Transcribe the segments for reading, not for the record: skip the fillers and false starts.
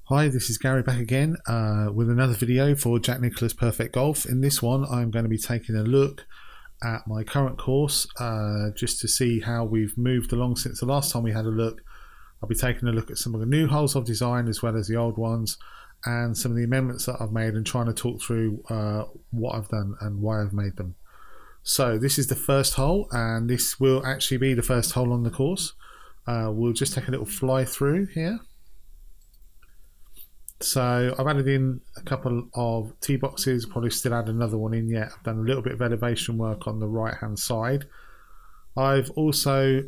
Hi, this is Gary back again with another video for Jack Nicklaus Perfect Golf. In this one I'm going to be taking a look at my current course just to see how we've moved along since the last time we had a look. I'll be taking a look at some of the new holes I've designed as well as the old ones and some of the amendments that I've made and trying to talk through what I've done and why I've made them. So this is the first hole, and this will actually be the first hole on the course. We'll just take a little fly through here. So I've added in a couple of tee boxes, probably still add another one in yet. I've done a little bit of elevation work on the right hand side. I've also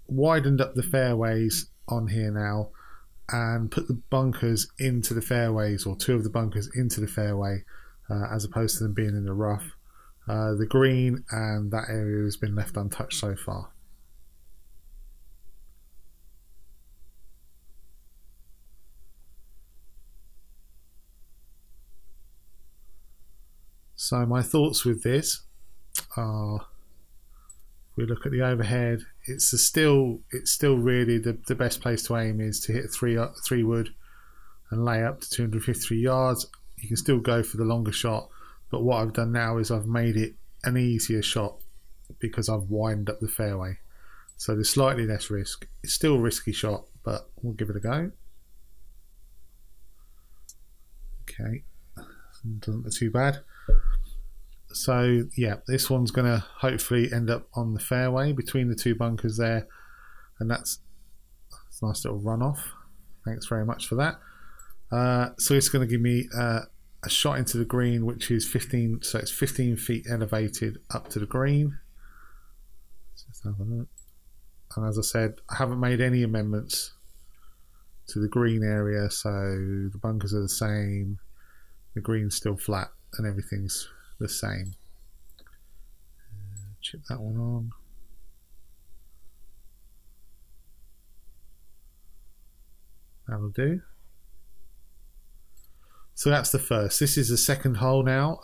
widened up the fairways on here now and put the bunkers into the fairways, or two of the bunkers into the fairway, as opposed to them being in the rough. The green and that area has been left untouched so far. So my thoughts with this are, if we look at the overhead, it's still really the best place to aim is to hit three wood and lay up to 253 yards. You can still go for the longer shot, but what I've done now is I've made it an easier shot because I've widened up the fairway. So there's slightly less risk. It's still a risky shot, but we'll give it a go. Okay, doesn't look too bad. So yeah, this one's going to hopefully end up on the fairway between the two bunkers there, and that's a nice little runoff. Thanks very much for that. So it's going to give me a shot into the green, which is 15, so it's 15 feet elevated up to the green. Let's have a look. And as I said, I haven't made any amendments to the green area, so the bunkers are the same, the green's still flat, and everything's the same. Chip that one on. That'll do. So that's the first. This is the second hole now.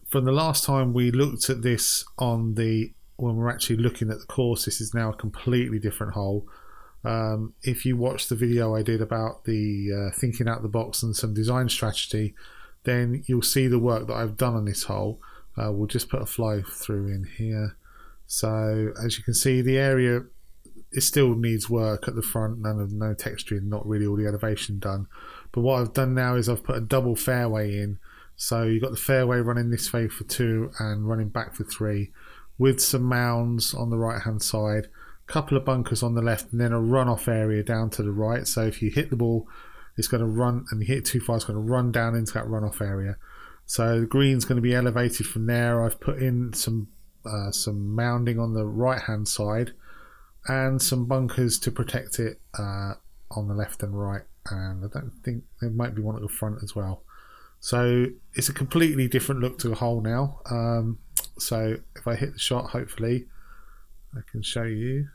From the last time we looked at this on the, when we're actually looking at the course, this is now a completely different hole. If you watch the video I did about the thinking out the box and some design strategy, then you'll see the work that I've done on this hole. We'll just put a fly through in here. So as you can see, the area, it still needs work at the front, no texturing, not really all the elevation done. But what I've done now is I've put a double fairway in. So you've got the fairway running this way for 2 and running back for 3, with some mounds on the right hand side, a couple of bunkers on the left, and then a runoff area down to the right. So if you hit the ball, it's going to run, and you hit it too far, it's going to run down into that runoff area. So the green's going to be elevated from there. I've put in some mounding on the right hand side and some bunkers to protect it on the left and right, and I don't think there might be one at the front as well. So it's a completely different look to the hole now. So if I hit the shot, hopefully I can show you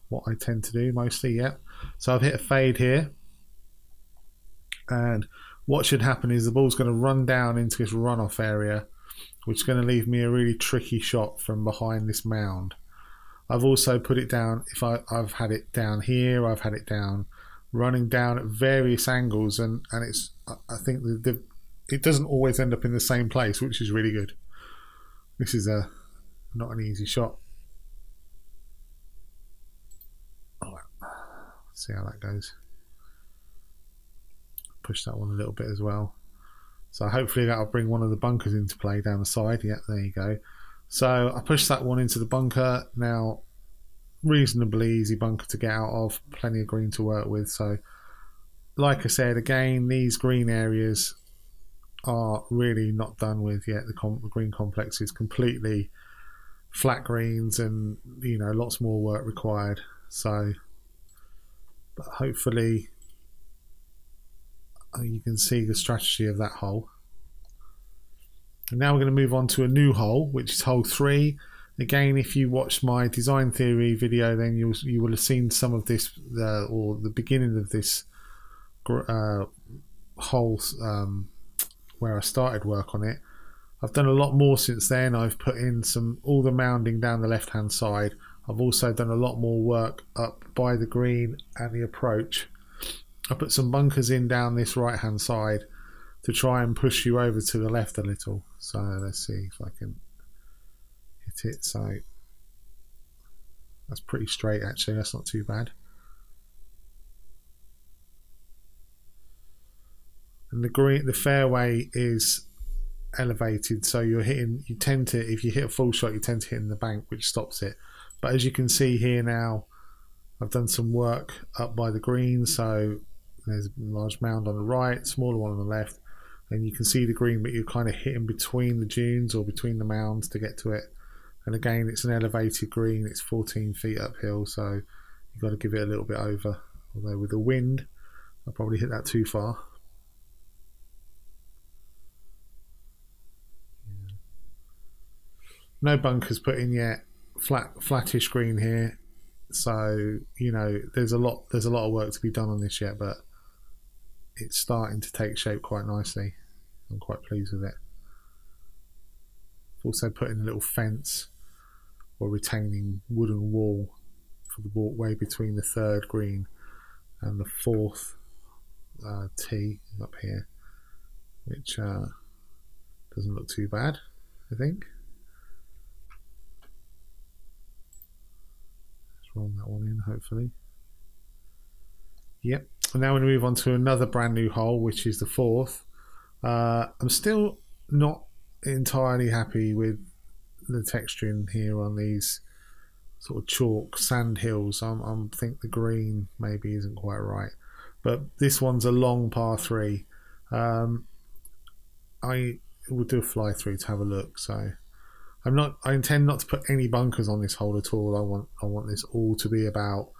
what I tend to do mostly. Yeah, so I've hit a fade here, and what should happen is the ball's going to run down into this runoff area, which is going to leave me a really tricky shot from behind this mound. I've also put it down, if I've had it down here, I've had it down, running down at various angles, and it's, I think it doesn't always end up in the same place, which is really good. This is not an easy shot. See how that goes. Push that one a little bit as well. So hopefully that'll bring one of the bunkers into play down the side. Yeah, there you go. So I pushed that one into the bunker. Now, reasonably easy bunker to get out of. Plenty of green to work with. So, like I said, again, these green areas are really not done with yet. The green complex is completely flat greens, and you know, lots more work required. So, but hopefully you can see the strategy of that hole. And now we're going to move on to a new hole, which is hole 3. Again, if you watched my design theory video, then you will have seen some of this, or the beginning of this hole where I started work on it. I've done a lot more since then. I've put in all the mounding down the left hand side. I've also done a lot more work up by the green and the approach. I put some bunkers in down this right hand side to try and push you over to the left a little. So let's see if I can hit it. So that's pretty straight actually, that's not too bad. And the fairway is elevated, so you tend to, if you hit a full shot, you tend to hit in the bank, which stops it. But as you can see here now, I've done some work up by the green, so there's a large mound on the right, smaller one on the left, and you can see the green, but you're kind of hitting between the dunes or between the mounds to get to it. And again, it's an elevated green, it's 14 feet uphill, so you've got to give it a little bit over. Although with the wind, I'll probably hit that too far. No bunkers put in yet. Flattish green here, so you know there's a lot of work to be done on this yet, but it's starting to take shape quite nicely. I'm quite pleased with it. I've also put in a little fence or retaining wooden wall for the walkway between the third green and the fourth tee up here, which doesn't look too bad, I think. Roll that one in, hopefully. Yep. And now we move on to another brand new hole, which is the fourth. I'm still not entirely happy with the texturing here on these sort of chalk sand hills. I think the green maybe isn't quite right, but this one's a long par 3. I will do a fly through to have a look. So I intend not to put any bunkers on this hole at all. I want this all to be about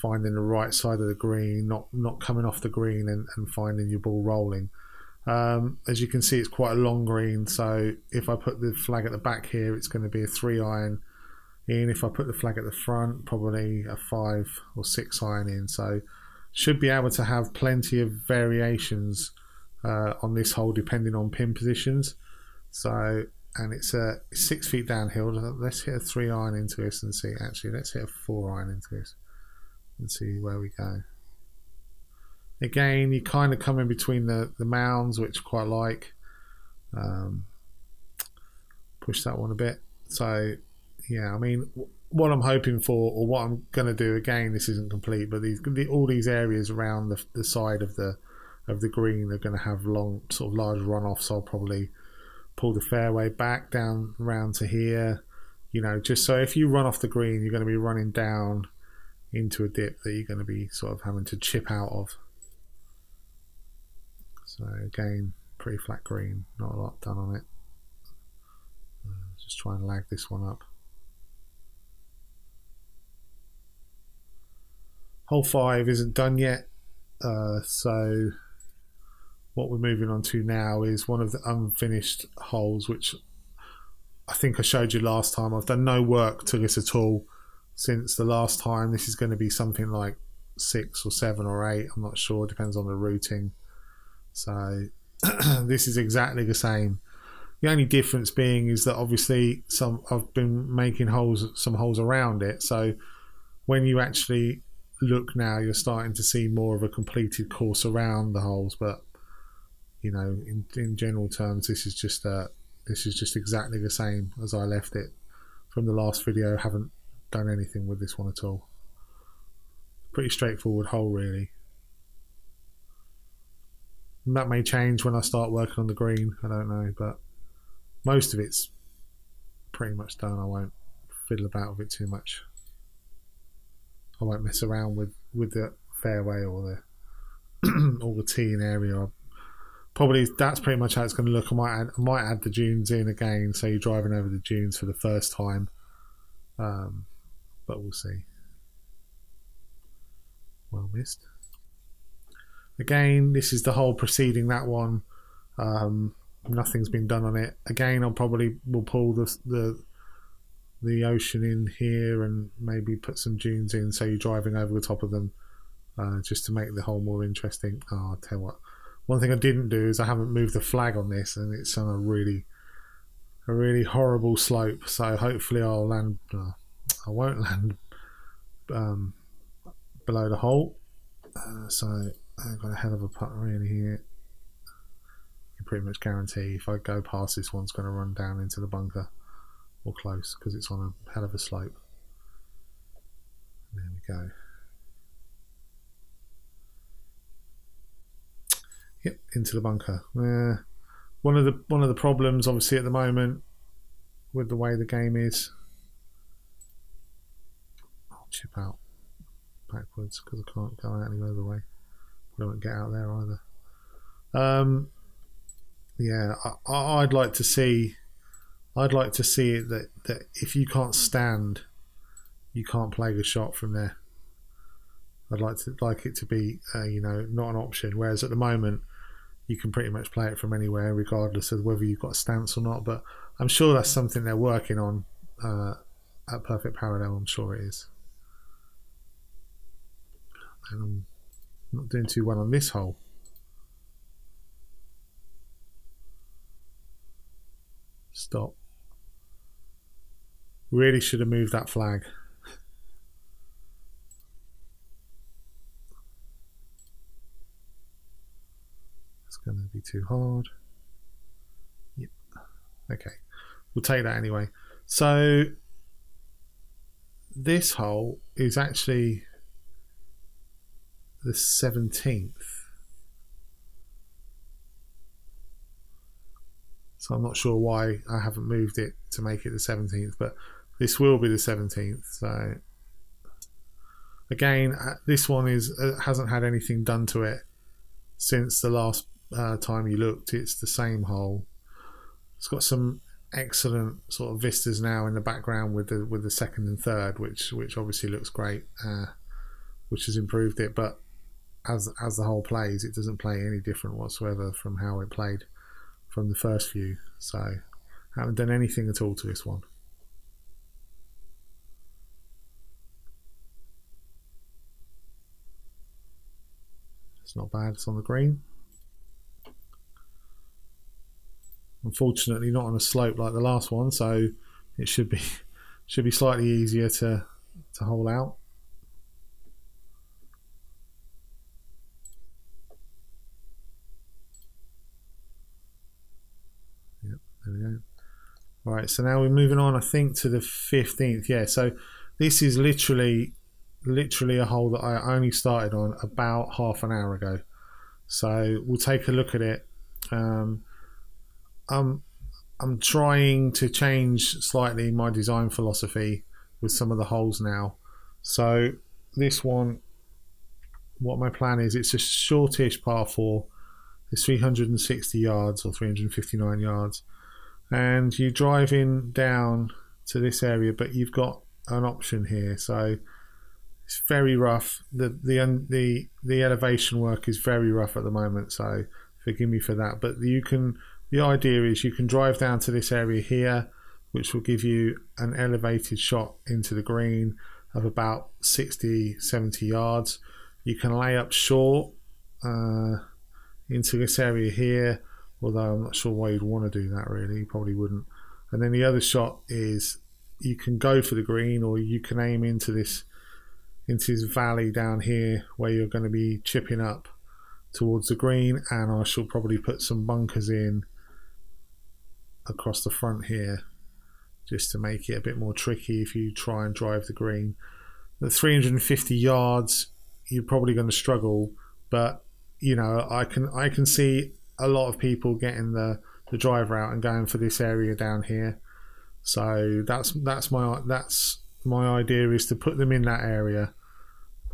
finding the right side of the green, not coming off the green and finding your ball rolling. As you can see, it's quite a long green, so if I put the flag at the back here, it's going to be a 3-iron in. If I put the flag at the front, probably a 5 or 6-iron in. So should be able to have plenty of variations on this hole depending on pin positions. So, and it's 6 feet downhill. Let's hit a 3-iron into this and see. Actually, let's hit a 4-iron into this and see where we go. Again, you kind of come in between the mounds, which I quite like. Push that one a bit. So, yeah, I mean, what I'm hoping for, or what I'm going to do, again, this isn't complete, but all these areas around the side of the green are going to have long, sort of large runoffs. So I'll probably pull the fairway back down around to here, you know, just so if you run off the green, you're going to be running down into a dip that you're going to be sort of having to chip out of. So again, pretty flat green, not a lot done on it. Just try and lag this one up. Hole 5 isn't done yet, so what we're moving on to now is one of the unfinished holes, which I think I showed you last time. I've done no work to this at all since the last time. This is going to be something like 6 or 7 or 8, I'm not sure, depends on the routing. So this is exactly the same. The only difference being is that obviously I've been making some holes around it, so when you actually look now, you're starting to see more of a completed course around the holes. But you know, in general terms, this is just exactly the same as I left it from the last video. I haven't done anything with this one at all. Pretty straightforward hole, really. And that may change when I start working on the green, I don't know, but most of it's pretty much done. I won't fiddle about with it too much. I won't mess around with the fairway or the teeing area. Probably that's pretty much how it's going to look. I might add the dunes in again, so you're driving over the dunes for the first time, but we'll see. Well missed. Again, this is the hole preceding that one. Nothing's been done on it. Again, will pull the ocean in here and maybe put some dunes in, so you're driving over the top of them, just to make the hole more interesting. Oh, I'll tell you what. One thing I didn't do is I haven't moved the flag on this, and it's on a really horrible slope. So hopefully I'll I won't land below the hole. So I've got a hell of a putt really here. You can pretty much guarantee if I go past this one's going to run down into the bunker or close because it's on a hell of a slope. There we go. Yep, into the bunker. One of the problems obviously at the moment with the way the game is, I'll chip out backwards because I can't go out any other way. I won't get out there either. Yeah, I'd like to see it that if you can't stand, you can't play the shot from there. I'd like it to be you know, not an option. Whereas at the moment, you can pretty much play it from anywhere, regardless of whether you've got a stance or not. But I'm sure that's something they're working on at Perfect Parallel. I'm sure it is. And I'm not doing too well on this hole. Stop. Really should have moved that flag. It's going to be too hard. Yep. Okay. We'll take that anyway. So this hole is actually the 17th. So I'm not sure why I haven't moved it to make it the 17th, but this will be the 17th. So again, this one hasn't had anything done to it since the last time you looked. It's the same hole. It's got some excellent sort of vistas now in the background with the second and third, which obviously looks great, which has improved it. But as the hole plays, it doesn't play any different whatsoever from how it played from the first view. So I haven't done anything at all to this one. It's not bad. It's on the green. Unfortunately not on a slope like the last one, so it should be slightly easier to hole out. Yep, there we go. Right, so now we're moving on, I think, to the 15th. Yeah, so this is literally a hole that I only started on about half an hour ago. So we'll take a look at it. I'm trying to change slightly my design philosophy with some of the holes now. So this one, what my plan is, it's a shortish par 4. It's 360 yards or 359 yards, and you're driving down to this area, but you've got an option here. So it's very rough. The elevation work is very rough at the moment, so forgive me for that. But the idea is you can drive down to this area here, which will give you an elevated shot into the green of about 60-70 yards. You can lay up short into this area here, although I'm not sure why you'd want to do that really. You probably wouldn't. And then the other shot is you can go for the green, or you can aim into this valley down here where you're going to be chipping up towards the green, and I shall probably put some bunkers in across the front here just to make it a bit more tricky if you try and drive the green. The 350 yards, you're probably going to struggle, but you know, I can see a lot of people getting the driver out and going for this area down here. So that's my idea, is to put them in that area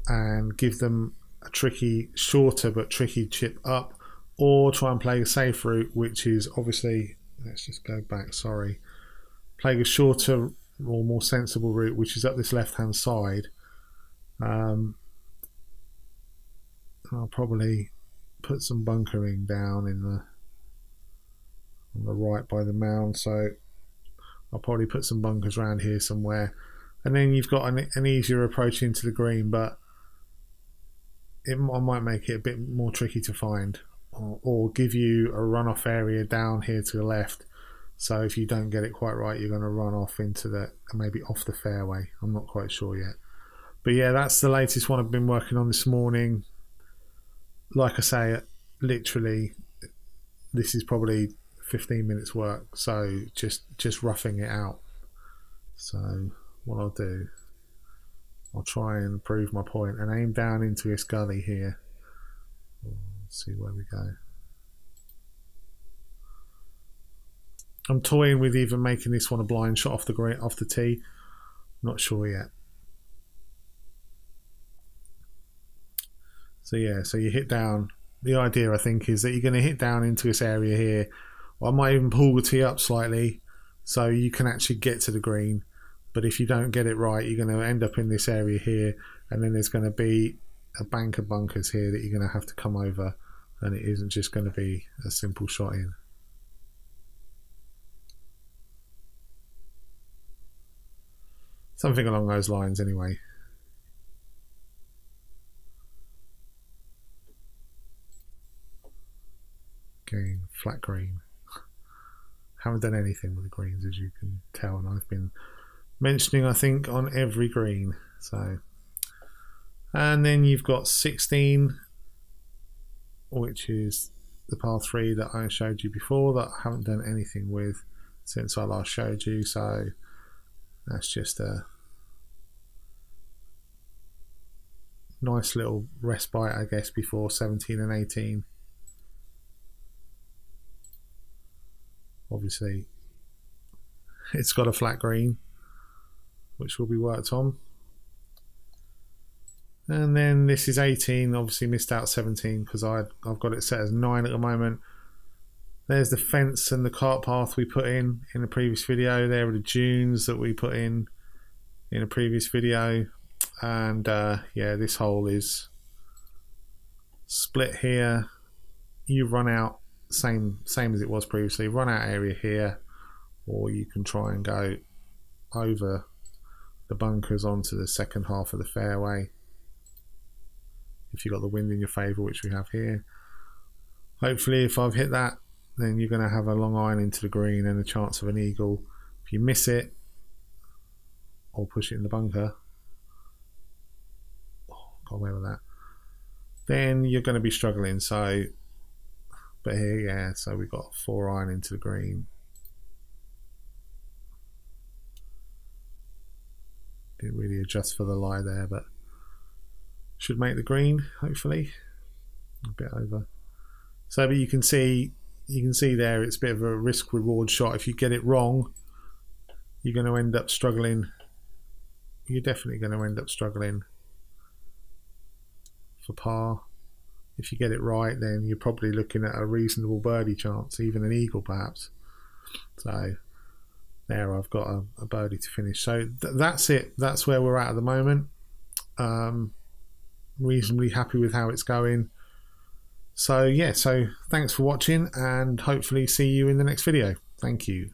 and give them a tricky, shorter but tricky chip up, or try and play a safe route, which is obviously, let's just go back, sorry, play a shorter or more sensible route, which is up this left hand side. I'll probably put some bunkering down on the right by the mound, so I'll probably put some bunkers around here somewhere, and then you've got an easier approach into the green, but I might make it a bit more tricky to find, or give you a runoff area down here to the left, So if you don't get it quite right, you're going to run off into the, maybe off the fairway. I'm not quite sure yet. But yeah, that's the latest one I've been working on this morning. Like I say, literally, this is probably 15 minutes work. So just roughing it out. So what I'll do, I'll try and prove my point and aim down into this gully here. Let's see where we go. I'm toying with even making this one a blind shot off the tee. Not sure yet. So yeah, so you hit down. The idea, I think, is that you're going to hit down into this area here. Or I might even pull the tee up slightly so you can actually get to the green. But if you don't get it right, you're going to end up in this area here, and then there's going to be a bank of bunkers here that you're going to have to come over, and it isn't just going to be a simple shot in. Something along those lines anyway. Again, flat green. Haven't done anything with the greens, as you can tell, and I've been mentioning, I think, on every green. So, and then you've got 16, which is the par 3 that I showed you before, that I haven't done anything with since I last showed you. So that's just a nice little respite, I guess, before 17 and 18. Obviously, it's got a flat green, which will be worked on. And then this is 18, obviously missed out 17 because I've got it set as 9 at the moment. There's the fence and the cart path we put in the previous video. There are the dunes that we put in a previous video. And yeah, this hole is split here. You run out, same as it was previously, run out area here, or you can try and go over the bunkers onto the second half of the fairway if you've got the wind in your favour, which we have here. Hopefully, if I've hit that, then you're going to have a long iron into the green and a chance of an eagle. If you miss it or push it in the bunker, got away with that, then you're going to be struggling. So, but here, yeah, so we've got 4 iron into the green. Didn't really adjust for the lie there, but should make the green, hopefully. A bit over. So, but you can see there, it's a bit of a risk-reward shot. If you get it wrong, you're going to end up struggling. You're definitely going to end up struggling for par. If you get it right, then you're probably looking at a reasonable birdie chance, even an eagle perhaps. So there, I've got a birdie to finish. So that's it. That's where we're at the moment. Reasonably happy with how it's going. So yeah, so thanks for watching, and hopefully see you in the next video. Thank you.